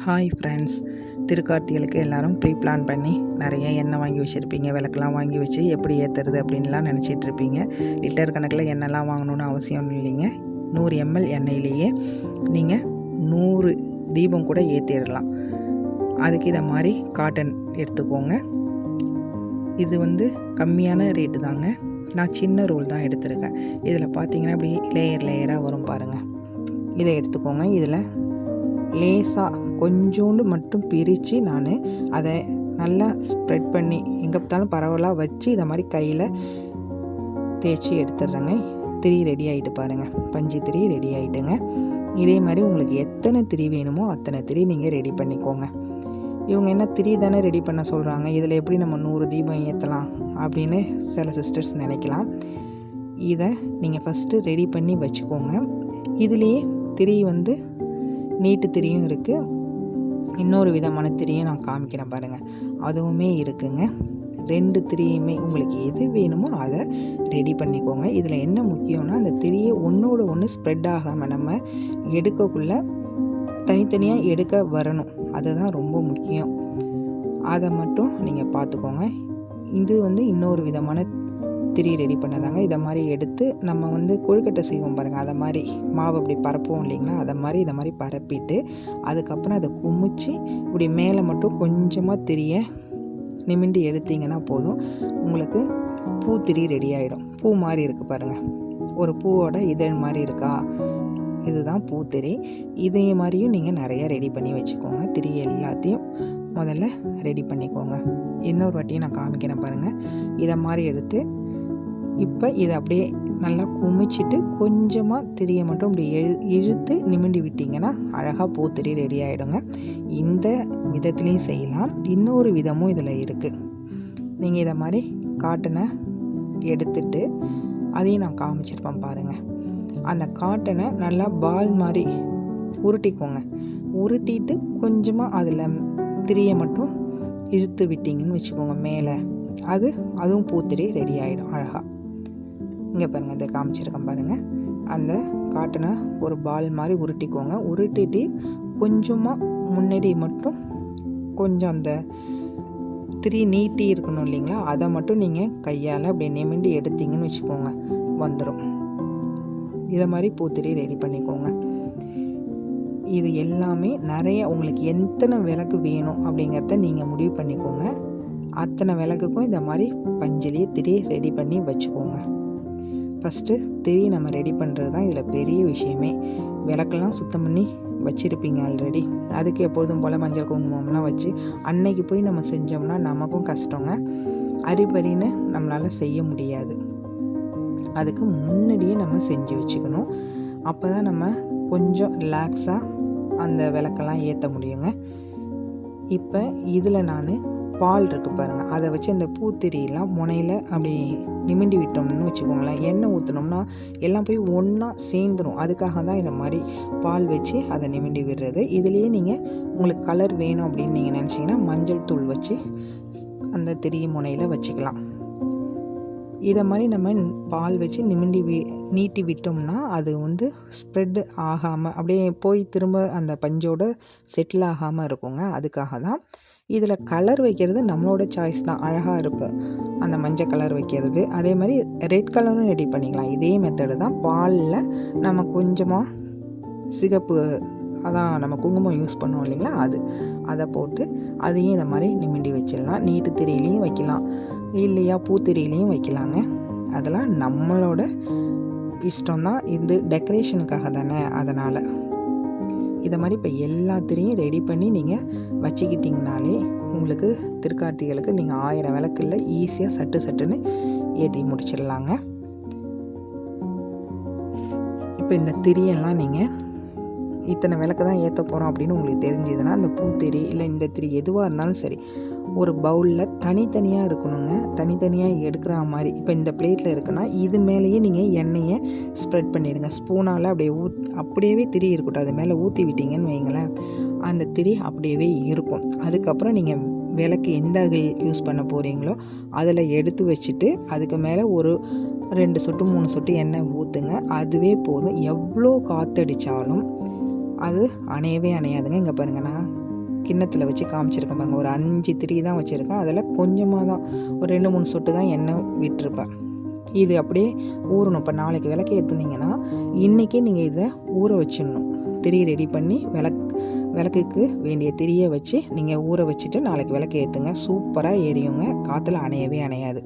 Hi friends, திருக்கார்த்திகளுக்கு எல்லோரும் pre plan பண்ணி நிறைய எண்ணெய் வாங்கி வச்சுருப்பீங்க, விளக்கெலாம் வாங்கி வச்சு எப்படி ஏற்றுறது அப்படின்லாம் நினச்சிட்ருப்பீங்க. லிட்டர் கணக்கில் எண்ணெய்லாம் வாங்கணுன்னு அவசியம் இல்லைங்க. 100 ml எண்ணெயிலேயே நீங்கள் 100 தீபம் கூட ஏற்றிடலாம். அதுக்கு இதை மாதிரி காட்டன் எடுத்துக்கோங்க. இது கம்மியான ரேட்டு தாங்க. நான் சின்ன ரோல் தான் எடுத்திருக்கேன். இதில் பார்த்தீங்கன்னா இப்படி லேயராக வரும் பாருங்கள். இதை எடுத்துக்கோங்க. இதில் லேசாக கொஞ்சோண்டு மட்டும் பிரித்து நான் அதை நல்லா ஸ்ப்ரெட் பண்ணி எங்கே பார்த்தாலும் பரவலாக வச்சு இதை மாதிரி கையில் தேய்ச்சி எடுத்துடுறேங்க. திரி ரெடி ஆகிட்டு பாருங்கள். பஞ்சு திரி ரெடி ஆகிட்டுங்க. இதே மாதிரி உங்களுக்கு எத்தனை திரி வேணுமோ அத்தனை திரி நீங்கள் ரெடி பண்ணிக்கோங்க. இவங்க என்ன திரி தானே ரெடி பண்ண சொல்கிறாங்க, இதில் எப்படி நம்ம 100 தீபம் ஏற்றலாம் அப்படின்னு சில சிஸ்டர்ஸ் நினைக்கலாம். இதை நீங்கள் ஃபஸ்ட்டு ரெடி பண்ணி வச்சுக்கோங்க. இதுலேயே திரி நீட்டு திரியும் இருக்குது, இன்னொரு விதமான திரியும் நான் காமிக்கிறேன் பாருங்கள், அதுவுமே இருக்குங்க. 2 திரியுமே உங்களுக்கு எது வேணுமோ அதை ரெடி பண்ணிக்கோங்க. இதில் என்ன முக்கியம்னா அந்த திரியை ஒன்றோடு ஒன்று ஸ்ப்ரெட் ஆகாமல் நம்ம எடுக்கக்குள்ளே தனித்தனியாக எடுக்க வரணும். அதுதான் ரொம்ப முக்கியம். அதை மட்டும் நீங்கள் பார்த்துக்கோங்க. இது இன்னொரு விதமான திரி ரெடி பண்ணதாங்க. இதை மாதிரி எடுத்து நம்ம கொழுக்கட்டை செய்வோம் பாருங்கள், அதை மாதிரி மாவு அப்படி பரப்போம் இல்லைங்களா, அதை மாதிரி இதை மாதிரி பரப்பிட்டு அதுக்கப்புறம் அதை குமிச்சு இப்படி மேலே மட்டும் கொஞ்சமாக திரியை நிமிண்டி எடுத்திங்கன்னா போதும், உங்களுக்கு பூத்திரி ரெடி ஆகிடும். பூ மாதிரி இருக்குது பாருங்கள், ஒரு பூவோட இதழ் மாதிரி இருக்கா, இதுதான் பூத்திரி. இதே மாதிரியும் நீங்கள் நிறையா ரெடி பண்ணி வச்சுக்கோங்க. திரி எல்லாத்தையும் முதல்ல ரெடி பண்ணிக்கோங்க. இன்னொரு வாட்டியும் நான் காமிக்கிறேன் பாருங்கள். இதை மாதிரி எடுத்து இப்போ இதை அப்படியே நல்லா குமிச்சிட்டு கொஞ்சமாக திரியை மட்டும் இப்படி இழுத்து நிமிண்டி விட்டிங்கன்னா அழகாக பூத்திரி ரெடி ஆகிடுங்க. இந்த விதத்துலேயும் செய்யலாம். இன்னொரு விதமும் இதில் இருக்குது. நீங்கள் இதை மாதிரி காட்டனை எடுத்துட்டு அதையும் நான் காமிச்சிருப்பேன் பாருங்கள். அந்த காட்டனை நல்லா பால் மாதிரி உருட்டிக்கோங்க. உருட்டிட்டு கொஞ்சமாக அதில் திரியை மட்டும் இழுத்து விட்டிங்கன்னு வச்சுக்கோங்க மேலே, அதுவும் பூத்திரி ரெடி ஆகிடும் அழகாக. இங்கே பாருங்கள், இதை காமிச்சிருக்கேன் பாருங்கள். அந்த காட்டனை ஒரு பால் மாதிரி உருட்டிக்கோங்க. உருட்டிட்டு கொஞ்சமாக முன்னாடி மட்டும் கொஞ்சம் அந்த திரி நீட்டி இருக்கணும் இல்லைங்களா, அதை மட்டும் நீங்கள் கையால் அப்படி நிமிண்டி எடுத்தீங்கன்னு வச்சுக்கோங்க, வந்துடும். இதை மாதிரி பூத்திரி ரெடி பண்ணிக்கோங்க. இது எல்லாமே நிறைய உங்களுக்கு எத்தனை விளக்கு வேணும் அப்படிங்கிறத நீங்கள் முடிவு பண்ணிக்கோங்க. அத்தனை விளக்குக்கும் இந்த மாதிரி பஞ்சிலேயே திரி ரெடி பண்ணி வச்சுக்கோங்க. ஃபஸ்ட்டு திரி நம்ம ரெடி பண்ணுறது தான் இதில் பெரிய விஷயமே. விளக்கெல்லாம் சுத்தம் பண்ணி வச்சுருப்பீங்க ஆல்ரெடி. அதுக்கு எப்போதும் போல் மஞ்சள் குங்குமம்லாம் வச்சு அன்னைக்கு போய் நம்ம செஞ்சோம்னா நமக்கும் கஷ்டங்க. அரிபரின்னு நம்மளால் செய்ய முடியாது. அதுக்கு முன்னாடியே நம்ம செஞ்சு வச்சுக்கணும். அப்போ தான் நம்ம கொஞ்சம் ரிலாக்ஸாக அந்த விளக்கெல்லாம் ஏற்ற முடியுங்க. இப்போ இதில் நான் பால் இருக்குது பாருங்கள், அதை வச்சு அந்த பூத்திரியெல்லாம் முனையில் அப்படி நிமிண்டி விட்டோம்னு வச்சுக்கோங்களேன். எண்ணெய் ஊற்றினோம்னா எல்லாம் போய் ஒன்றா சேர்ந்துடும். அதுக்காக தான் இந்த மாதிரி பால் வச்சு அதை நிமிண்டி விடுறது. இதுலேயே நீங்கள் உங்களுக்கு கலர் வேணும் அப்படின்னு நீங்கள் நினச்சிங்கன்னா மஞ்சள் தூள் வச்சு அந்த திரி முனையில் வச்சுக்கலாம். இதை மாதிரி நம்ம பால் வச்சு நிமிண்டி நீட்டி விட்டோம்னா அது ஸ்ப்ரெட் ஆகாமல் அப்படியே போய் திரும்ப அந்த பஞ்சோட செட்டில் ஆகாமல் இருக்குங்க. அதுக்காக தான் இதில் கலர் வைக்கிறது நம்மளோட சாய்ஸ் தான், அழகாக இருக்கும் அந்த மஞ்சள் கலர் வைக்கிறது. அதே மாதிரி ரெட் கலரும் ரெடி பண்ணிக்கலாம். இதே மெத்தடு தான். பாலில் நம்ம கொஞ்சமாக சிகப்பு, அதான் நம்ம குங்குமம் யூஸ் பண்ணுவோம் இல்லைங்களா, அதை போட்டு அதையும் இந்த மாதிரி நிமிண்டி வச்சிடலாம். நீட்டு திரியிலையும் வைக்கலாம், இல்லையா பூத்திரியிலையும் வைக்கலாங்க. அதெல்லாம் நம்மளோட இஷ்டம்தான். இது டெக்கரேஷனுக்காக தானே, அதனால் இதை மாதிரி இப்போ எல்லாத்திரையும் ரெடி பண்ணி நீங்கள் வச்சுக்கிட்டிங்கனாலே உங்களுக்கு திருக்கார்த்திகளுக்கு நீங்கள் 1000 விளக்குல ஈஸியாக சட்டுன்னு ஏற்றி முடிச்சிடலாங்க. இப்போ இந்த திரியெல்லாம் நீங்கள் இத்தனை விளக்கு தான் ஏற்ற போகிறோம் அப்படின்னு உங்களுக்கு தெரிஞ்சதுன்னா அந்த பூத்திரி இல்லை இந்த திரி எதுவாக இருந்தாலும் சரி ஒரு பவுலில் தனித்தனியாக இருக்கணுங்க. தனித்தனியாக எடுக்கிற மாதிரி இப்போ இந்த பிளேட்டில் இருக்குன்னா இது மேலேயே நீங்கள் எண்ணெயை ஸ்ப்ரெட் பண்ணிவிடுங்க. ஸ்பூனால் அப்படியே திரி இருக்கட்டும். அது மேலே ஊற்றி விட்டீங்கன்னு வைங்களேன், அந்த திரி அப்படியே இருக்கும். அதுக்கப்புறம் நீங்கள் விளக்கு எந்த அகல் யூஸ் பண்ண போகிறீங்களோ அதில் எடுத்து வச்சுட்டு அதுக்கு மேலே ஒரு 2 சொட்டு 3 சொட்டு எண்ணெய் ஊற்றுங்க. அதுவே போதும். எவ்வளோ காற்றடித்தாலும் அது அணையவே அணையாதுங்க. இங்கே பாருங்கள், நான் கிண்ணத்தில் வச்சு காமிச்சிருக்கேன் பாருங்கள். ஒரு 5 திரி தான் வச்சுருக்கேன். அதில் கொஞ்சமாக தான் ஒரு 2-3 சொட்டு தான் எண்ணெய் விட்டுருப்பேன். இது அப்படியே ஊறணும். இப்போ நாளைக்கு விளக்கு ஏற்றுனீங்கன்னா இன்றைக்கே நீங்கள் இதை ஊற வச்சிடணும். திரி ரெடி பண்ணி விளக்குக்கு வேண்டிய திரியை வச்சு நீங்கள் ஊற வச்சுட்டு நாளைக்கு விளக்கு ஏற்றுங்க. சூப்பராக எரியுங்க. காற்றுல அணையவே அணையாது.